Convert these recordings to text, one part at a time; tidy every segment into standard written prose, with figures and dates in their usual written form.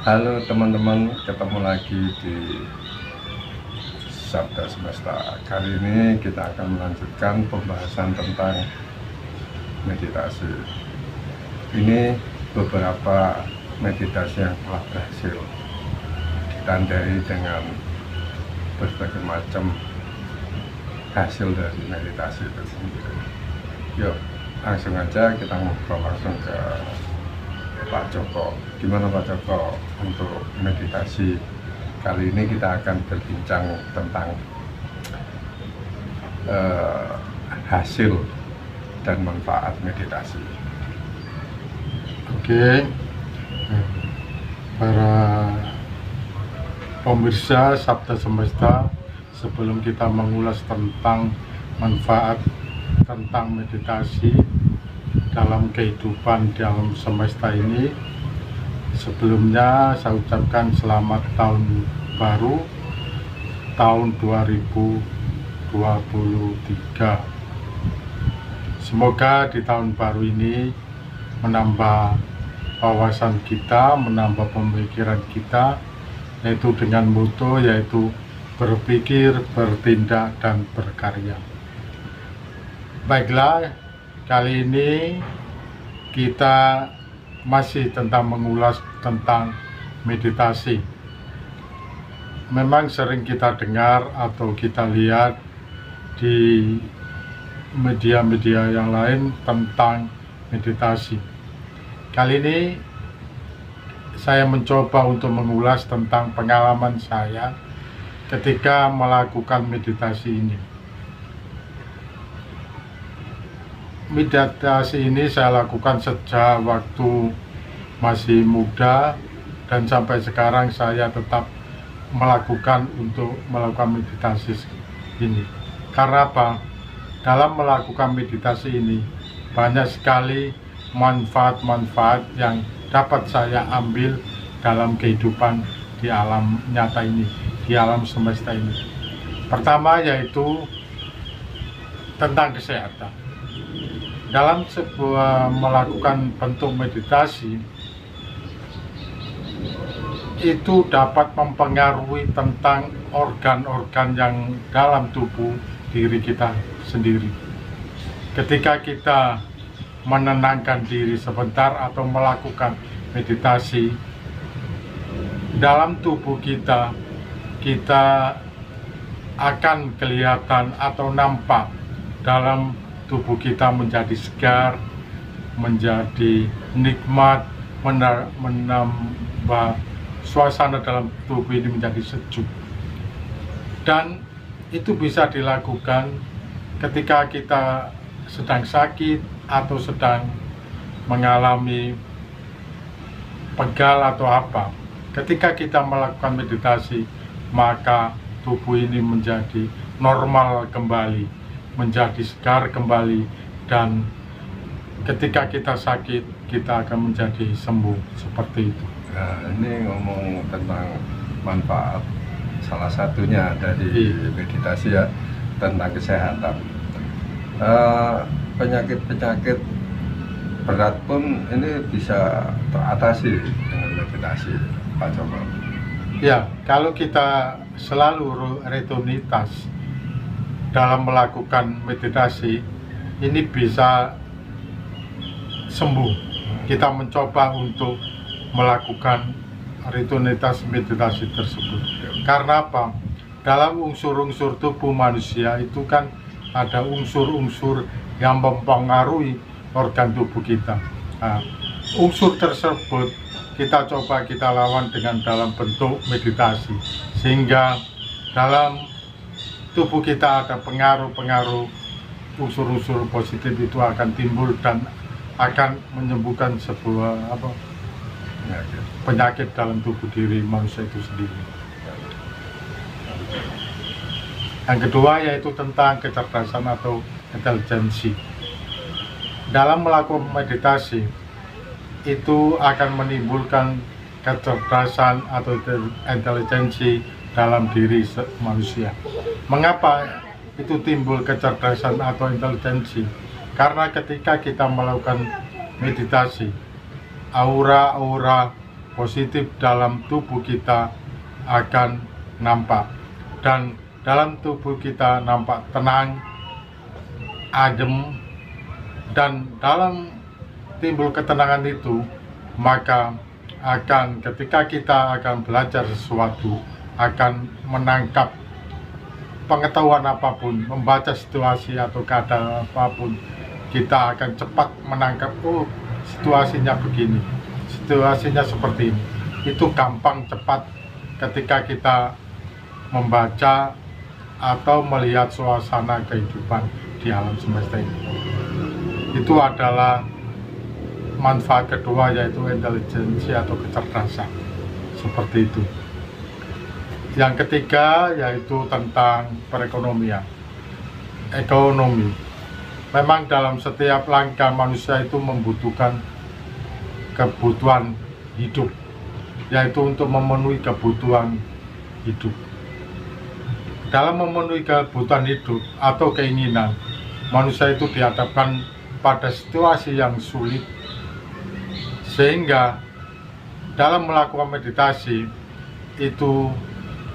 Halo teman-teman, ketemu lagi di Sabda Semesta. Kali ini kita akan melanjutkan pembahasan tentang meditasi. Ini beberapa meditasi yang telah berhasil ditandai dengan berbagai macam hasil dari meditasi itu sendiri. Yuk, langsung aja kita ngobrol langsung ke Pak Joko. Gimana Pak Joko untuk meditasi kali ini? Kita akan berbincang tentang hasil dan manfaat meditasi. Oke, para pemirsa Sabda Semesta, sebelum kita mengulas tentang manfaat tentang meditasi dalam kehidupan di alam semesta ini, sebelumnya saya ucapkan selamat tahun baru tahun 2023. Semoga di tahun baru ini menambah wawasan kita, menambah pemikiran kita, yaitu dengan moto yaitu berpikir, bertindak, dan berkarya. Baiklah, kali ini kita masih tentang mengulas tentang meditasi. Memang sering kita dengar atau kita lihat di media-media yang lain tentang meditasi. Kali ini saya mencoba untuk mengulas tentang pengalaman saya ketika melakukan meditasi ini. Meditasi ini saya lakukan sejak waktu masih muda dan sampai sekarang saya tetap melakukan meditasi ini. Karena apa? Dalam melakukan meditasi ini banyak sekali manfaat-manfaat yang dapat saya ambil dalam kehidupan di alam nyata ini, di alam semesta ini. Pertama yaitu tentang kesehatan. Dalam sebuah melakukan bentuk meditasi itu dapat mempengaruhi tentang organ-organ yang dalam tubuh diri kita sendiri. Ketika kita menenangkan diri sebentar atau melakukan meditasi, dalam tubuh kita akan kelihatan atau nampak dalam tubuh kita menjadi segar, menjadi nikmat, menambah suasana dalam tubuh ini menjadi sejuk. Dan itu bisa dilakukan ketika kita sedang sakit atau sedang mengalami pegal atau apa. Ketika kita melakukan meditasi, maka tubuh ini menjadi normal kembali, menjadi segar kembali, dan ketika kita sakit kita akan menjadi sembuh seperti itu. Nah, ini ngomong tentang manfaat, salah satunya dari meditasi ya, tentang kesehatan. Penyakit-penyakit berat pun ini bisa teratasi dengan meditasi, Pak Joko. Ya, kalau kita selalu rutinitas dalam melakukan meditasi, ini bisa sembuh. Kita mencoba untuk melakukan rutinitas meditasi tersebut. Karena apa? Dalam unsur-unsur tubuh manusia itu kan ada unsur-unsur yang mempengaruhi organ tubuh kita. Nah, unsur tersebut kita coba kita lawan dengan dalam bentuk meditasi, sehingga dalam tubuh kita ada pengaruh-pengaruh unsur-unsur positif itu akan timbul dan akan menyembuhkan sebuah penyakit dalam tubuh diri manusia itu sendiri. Yang kedua yaitu tentang kecerdasan atau intelijensi. Dalam melakukan meditasi itu akan menimbulkan kecerdasan atau intelijensi dalam diri manusia. Mengapa itu timbul kecerdasan atau intelijensi? Karena ketika kita melakukan meditasi, aura-aura positif dalam tubuh kita akan nampak, dan dalam tubuh kita nampak tenang, adem, dan dalam timbul ketenangan itu, maka ketika kita akan belajar sesuatu, akan menangkap pengetahuan apapun, membaca situasi atau keadaan apapun, kita akan cepat menangkap, oh situasinya begini, situasinya seperti ini. Itu gampang, cepat ketika kita membaca atau melihat suasana kehidupan di alam semesta ini. Itu adalah manfaat kedua, yaitu intelijensi atau kecerdasan, seperti itu. Yang ketiga yaitu tentang perekonomian, ekonomi. Memang dalam setiap langkah manusia itu membutuhkan kebutuhan hidup, yaitu untuk memenuhi kebutuhan hidup. Dalam memenuhi kebutuhan hidup atau keinginan, manusia itu dihadapkan pada situasi yang sulit, sehingga dalam melakukan meditasi itu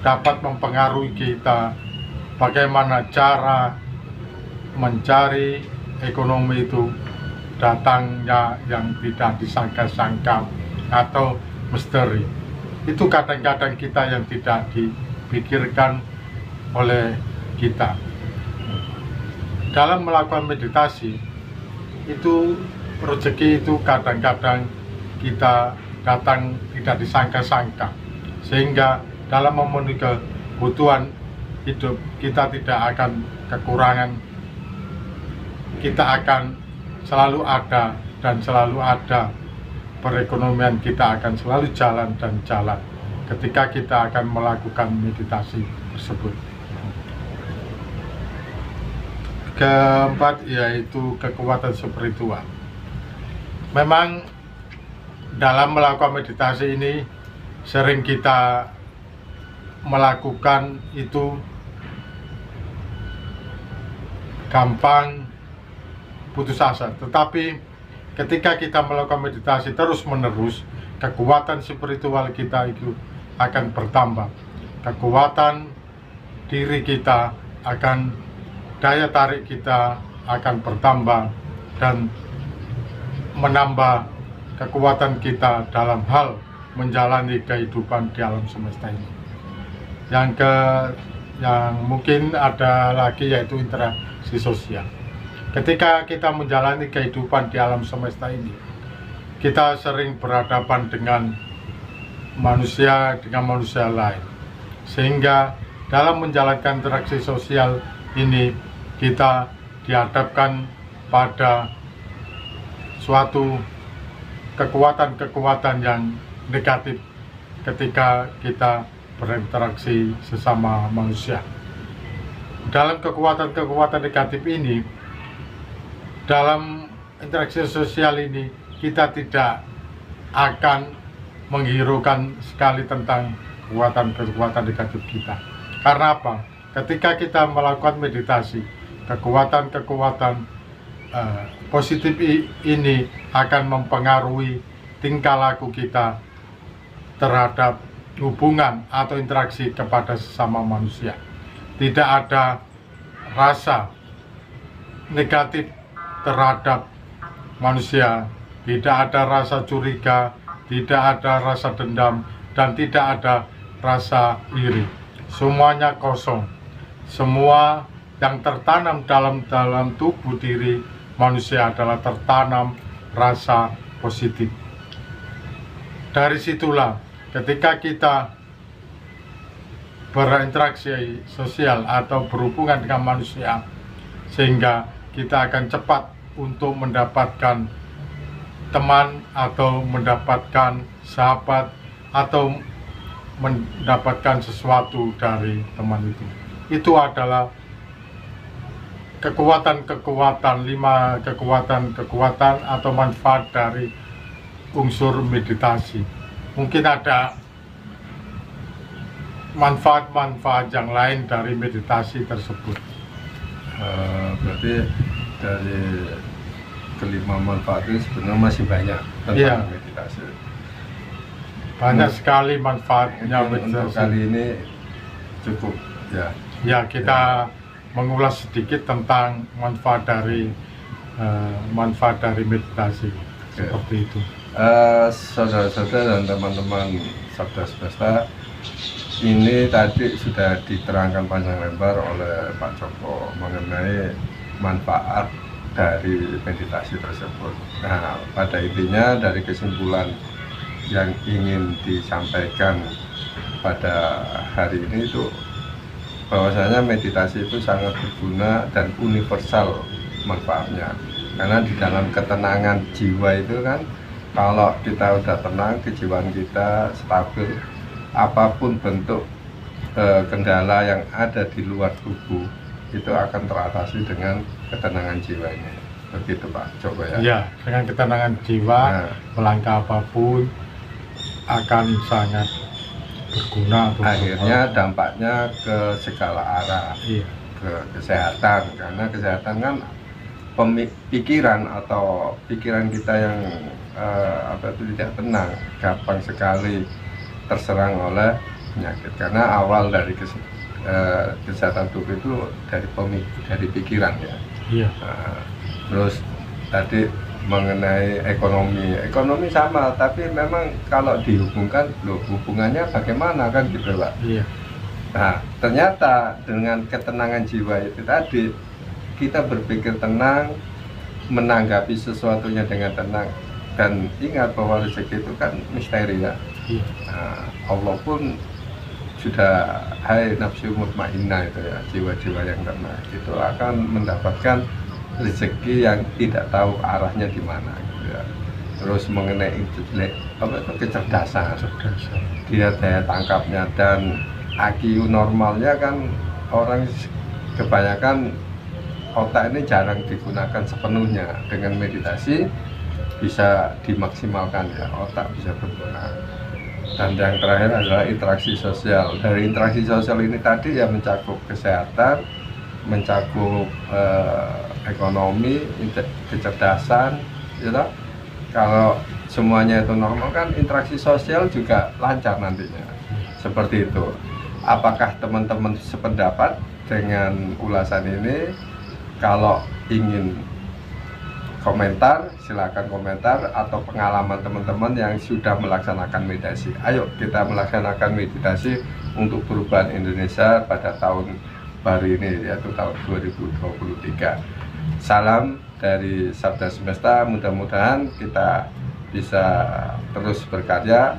dapat mempengaruhi kita bagaimana cara mencari ekonomi itu datangnya yang tidak disangka-sangka atau misteri. Itu kadang-kadang kita yang tidak dipikirkan oleh kita. Dalam melakukan meditasi itu rezeki itu kadang-kadang kita datang tidak disangka-sangka, sehingga dalam memenuhi kebutuhan hidup kita tidak akan kekurangan, kita akan selalu ada dan selalu ada, perekonomian kita akan selalu jalan dan jalan ketika kita akan melakukan meditasi tersebut. Keempat yaitu kekuatan spiritual. Memang dalam melakukan meditasi ini sering kita melakukan itu gampang putus asa, tetapi ketika kita melakukan meditasi terus menerus, kekuatan spiritual kita itu akan bertambah, kekuatan diri kita akan, daya tarik kita akan bertambah dan menambah kekuatan kita dalam hal menjalani kehidupan di alam semesta ini. Yang mungkin ada lagi yaitu interaksi sosial. Ketika kita menjalani kehidupan di alam semesta ini, kita sering berhadapan dengan manusia lain, sehingga dalam menjalankan interaksi sosial ini kita dihadapkan pada suatu kekuatan-kekuatan yang negatif ketika kita berinteraksi sesama manusia. Dalam kekuatan-kekuatan negatif ini, dalam interaksi sosial ini, kita tidak akan menghiraukan sekali tentang kekuatan-kekuatan negatif kita. Karena apa? Ketika kita melakukan meditasi, kekuatan-kekuatan positif ini akan mempengaruhi tingkah laku kita terhadap hubungan atau interaksi kepada sesama manusia. Tidak ada rasa negatif terhadap manusia, tidak ada rasa curiga, tidak ada rasa dendam, dan tidak ada rasa iri. Semuanya kosong. Semua yang tertanam dalam tubuh diri manusia adalah tertanam rasa positif. Dari situlah ketika kita berinteraksi sosial atau berhubungan dengan manusia, sehingga kita akan cepat untuk mendapatkan teman atau mendapatkan sahabat atau mendapatkan sesuatu dari teman itu. Itu adalah kekuatan-kekuatan, 5 kekuatan-kekuatan atau manfaat dari unsur meditasi. Mungkin ada manfaat-manfaat yang lain dari meditasi tersebut. Berarti dari kelima manfaat itu sebenarnya masih banyak tentang meditasi. Banyak sekali manfaatnya Mungkin untuk meditasi. kali ini cukup ya. Ya, kita mengulas sedikit tentang manfaat dari meditasi. Seperti itu. Saudara-saudara dan teman-teman Sabda Semesta, ini tadi sudah diterangkan panjang lebar oleh Pak Joko mengenai manfaat dari meditasi tersebut. Nah, pada intinya dari kesimpulan yang ingin disampaikan pada hari ini itu bahwasanya meditasi itu sangat berguna dan universal manfaatnya. Karena di dalam ketenangan jiwa itu kan, kalau kita udah tenang, kejiwaan kita stabil, apapun bentuk kendala yang ada di luar tubuh itu akan teratasi dengan ketenangan jiwa ini. Begitu Pak Joko ya. Ya, dengan ketenangan jiwa, melangkah apapun akan sangat berguna. Akhirnya dampaknya ke segala arah, ke kesehatan, karena kesehatan kan pikiran atau pikiran kita yang tidak tenang gampang sekali terserang oleh penyakit, karena awal dari kesehatan tubuh itu dari pikiran ya. Terus tadi mengenai ekonomi sama, tapi memang kalau dihubungkan, hubungannya bagaimana kan gitu Pak. Nah, ternyata dengan ketenangan jiwa itu tadi, kita berpikir tenang, menanggapi sesuatunya dengan tenang, dan ingat bahwa rezeki itu kan misteri ya. Nah, Allah pun sudah, hai nafsu mutmainnah itu ya, jiwa-jiwa yang tenang itu akan mendapatkan rezeki yang tidak tahu arahnya di mana gitu ya. Terus mengenai kecerdasan, dia daya tangkapnya dan IQ normalnya kan, orang kebanyakan otak ini jarang digunakan sepenuhnya. Dengan meditasi bisa dimaksimalkan ya, otak bisa berguna. Dan yang terakhir adalah interaksi sosial. Dari interaksi sosial ini tadi ya mencakup kesehatan, mencakup ekonomi, kecerdasan, gitu. Kalau semuanya itu normal kan, interaksi sosial juga lancar nantinya. Seperti itu. Apakah teman-teman sependapat dengan ulasan ini? Kalau ingin komentar, silakan komentar, atau pengalaman teman-teman yang sudah melaksanakan meditasi. Ayo kita melaksanakan meditasi untuk perubahan Indonesia pada tahun baru ini, yaitu tahun 2023. Salam dari Sabda Semesta, mudah-mudahan kita bisa terus berkarya,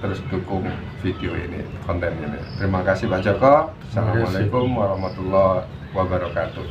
terus dukung video ini, konten ini. Terima kasih Pak Joko. Assalamualaikum warahmatullahi wabarakatuh.